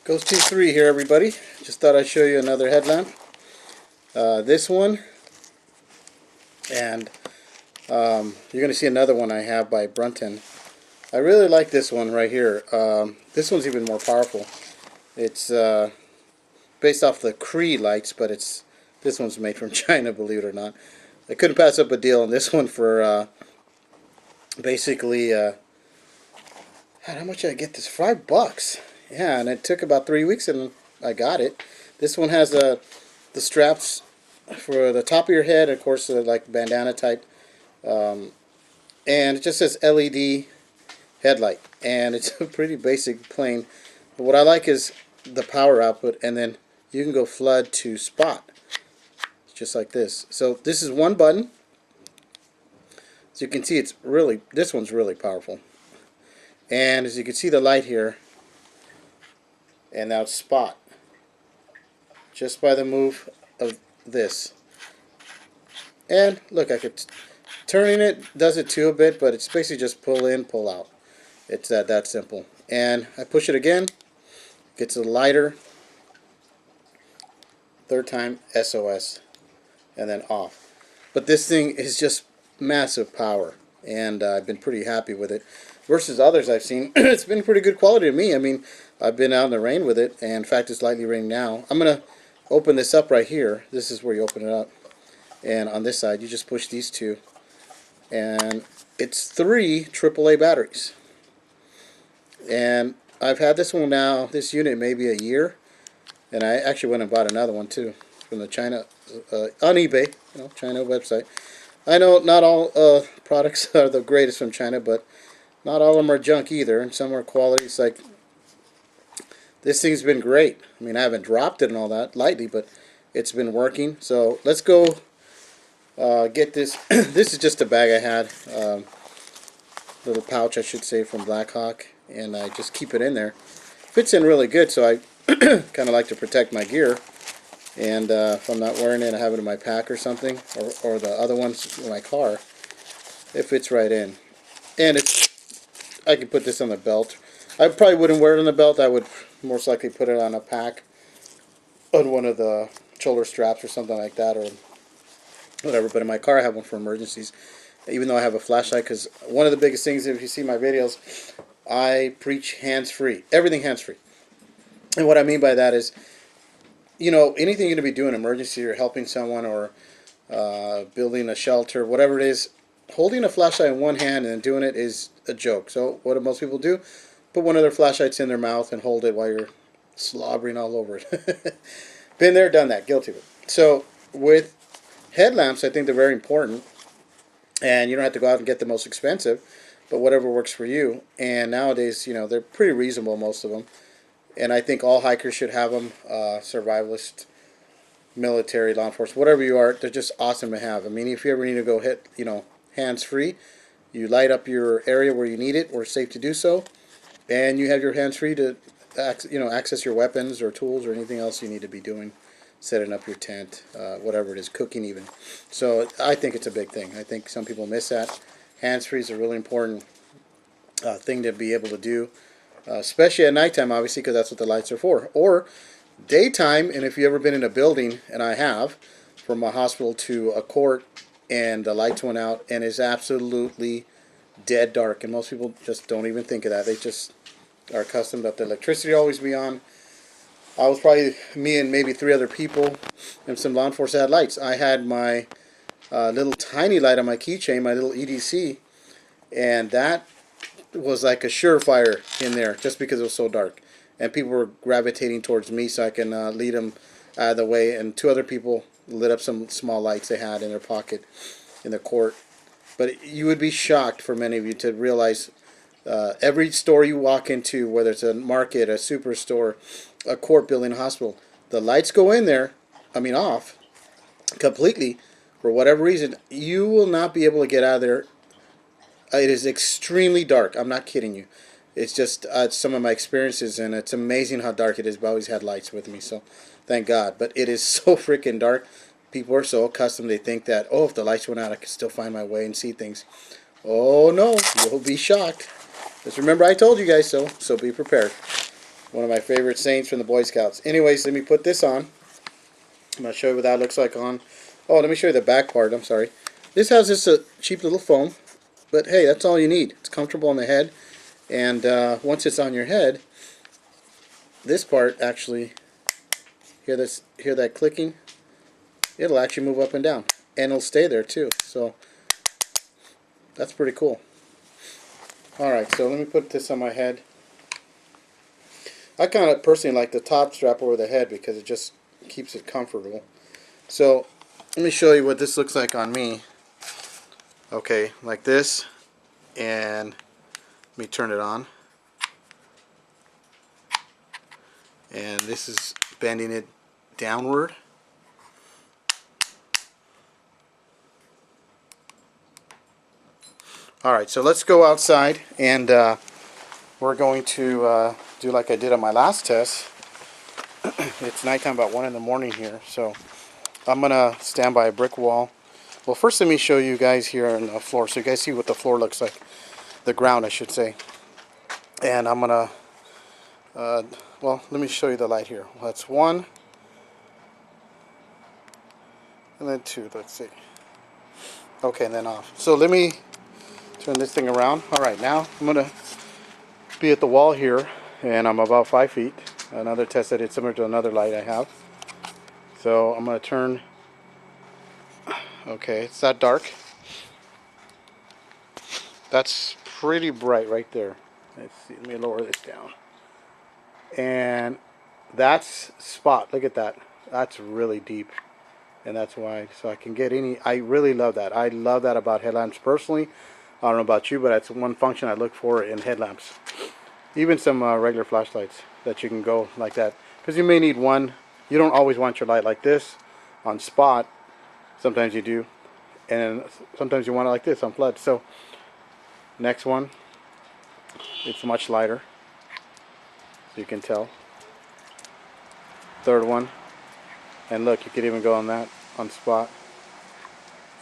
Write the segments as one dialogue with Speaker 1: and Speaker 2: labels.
Speaker 1: Ghost 23 here, everybody. Just thought I'd show you another headlamp. This one, and you're going to see another one I have by Brunton. I really like this one right here. This one's even more powerful. It's based off the Cree lights, but this one's made from China, believe it or not. I couldn't pass up a deal on this one for basically, how much did I get this? $5. Yeah, and it took about 3 weeks and I got it. This one has the straps for the top of your head, of course, like bandana type, and it just says LED headlight, and it's a pretty basic plain. But what I like is the power output, and then you can go flood to spot, just like this. So this is one button. As you can see, this one's really powerful. And as you can see the light here, and now it's spot, just by the move of this. And look, I could turning it does it too a bit, but it's basically just pull in, pull out. It's that simple. And I push it again, gets a lighter. Third time, SOS, and then off. But this thing is just massive power, and I've been pretty happy with it. Versus others I've seen, it's been pretty good quality to me. I mean, I've been out in the rain with it, and in fact, it's lightly raining now. I'm going to open this up right here. This is where you open it up. And on this side, you just push these two. And it's 3 AAA batteries. And I've had this one now, this unit, maybe a year. And I actually went and bought another one too from the China, on eBay, China website. I know not all products are the greatest from China, but not all of them are junk either, and some are quality. It's like, this thing's been great. I mean, I haven't dropped it and all that lightly, but it's been working. So let's go get this. This is just a bag I had, little pouch I should say, from Black Hawk, and I just keep it in there. Fits in really good, so I kind of like to protect my gear. And if I'm not wearing it, I have it in my pack or something, or the other ones in my car. It fits right in. And I can put this on the belt. I probably wouldn't wear it on the belt. I would most likely put it on a pack, on one of the shoulder straps or something like that, or whatever. But in my car I have one for emergencies, even though I have a flashlight, because one of the biggest things, if you see my videos, I preach hands-free. Everything hands-free. And what I mean by that is, anything you're going to be doing, emergency or helping someone or building a shelter, whatever it is, holding a flashlight in one hand and doing it is a joke. So what do most people do? Put one of their flashlights in their mouth and hold it while you're slobbering all over it. Been there, done that, guilty of it. So with headlamps, I think they're very important, and you don't have to go out and get the most expensive, but whatever works for you. And nowadays, they're pretty reasonable, most of them. And I think all hikers should have them, survivalist, military, law enforcement, whatever you are. They're just awesome to have. I mean, if you ever need to go hit, hands-free, you light up your area where you need it, or safe to do so, and you have your hands-free to, access your weapons or tools or anything else you need to be doing, setting up your tent, whatever it is, cooking even. So I think it's a big thing. I think some people miss that. Hands-free is a really important thing to be able to do. Especially at nighttime, obviously, because that's what the lights are for. Or daytime, and if you've ever been in a building, and I have, from a hospital to a court, and the lights went out, and it's absolutely dead dark. And most people just don't even think of that. They just are accustomed that the electricity always be on. I was probably, me and maybe 3 other people, and some law enforcement had lights. I had my little tiny light on my keychain, my little EDC, and that was like a surefire in there, just because it was so dark, and people were gravitating towards me so I can lead them out of the way. And 2 other people lit up some small lights they had in their pocket in the court. But you would be shocked, for many of you, to realize every store you walk into, whether it's a market, a superstore, a court building, a hospital, the lights go in there, off completely. For whatever reason, you will not be able to get out of there. It is extremely dark. I'm not kidding you. It's just some of my experiences, and it's amazing how dark it is. But I always had lights with me, so thank God. But it is so freaking dark. People are so accustomed, they think that, oh, if the lights went out, I could still find my way and see things. Oh, no. You'll be shocked. Just remember I told you guys so be prepared. One of my favorite sayings from the Boy Scouts. Anyways, let me put this on. I'm going to show you what that looks like on. Oh, let me show you the back part. I'm sorry. This has just a cheap little foam. But hey, that's all you need. It's comfortable on the head. And once it's on your head, this part actually, hear that clicking? It'll actually move up and down. And it'll stay there too. So that's pretty cool. Alright, so let me put this on my head. I kind of personally like the top strap over the head because it just keeps it comfortable. So let me show you what this looks like on me. Okay, like this. And let me turn it on. And this is bending it downward. Alright, so let's go outside and we're going to do like I did on my last test. It's nighttime, about 1 in the morning here, so I'm going to stand by a brick wall. Well, first let me show you guys here on the floor so you guys see what the floor looks like. The ground, I should say. And I'm going to, well, let me show you the light here. Well, that's 1. And then 2, let's see. Okay, and then off. So let me turn this thing around. Alright, now I'm going to be at the wall here, and I'm about 5 feet. Another test that it's similar to another light I have. So I'm going to turn. Okay, it's that dark. That's pretty bright right there. Let's see, let me lower this down. And that's spot. Look at that. That's really deep. And that's wide. So I can get any. I really love that. I love that about headlamps personally. I don't know about you, but that's one function I look for in headlamps. Even some regular flashlights that you can go like that. Because you may need one. You don't always want your light like this on spot. Sometimes you do. And sometimes you want it like this on flood. So next one. It's much lighter. So you can tell. Third one. And look, you could even go on that on spot.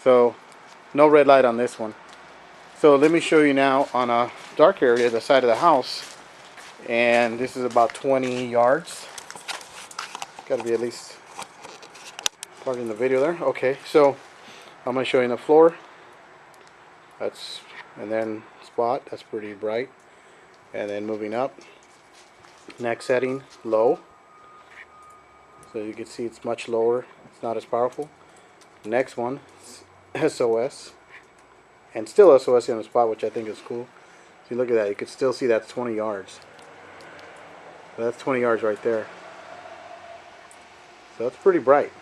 Speaker 1: So no red light on this one. So let me show you now on a dark area, the side of the house. And this is about 20 yards. Got to be at least part in the video there. Okay, so I'm going to show you the floor. That's, and then spot, that's pretty bright. And then moving up. Next setting, low. So you can see it's much lower. It's not as powerful. Next one, SOS. And still SOS on the spot, which I think is cool. So you look at that, you can still see that's 20 yards. So that's 20 yards right there. So that's pretty bright.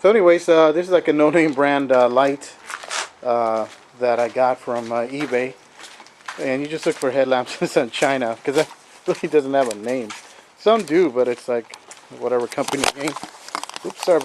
Speaker 1: So anyways, this is like a no-name brand light that I got from eBay. And you just look for headlamps in China, because that really doesn't have a name. Some do, but it's like whatever company name. Oops, sorry.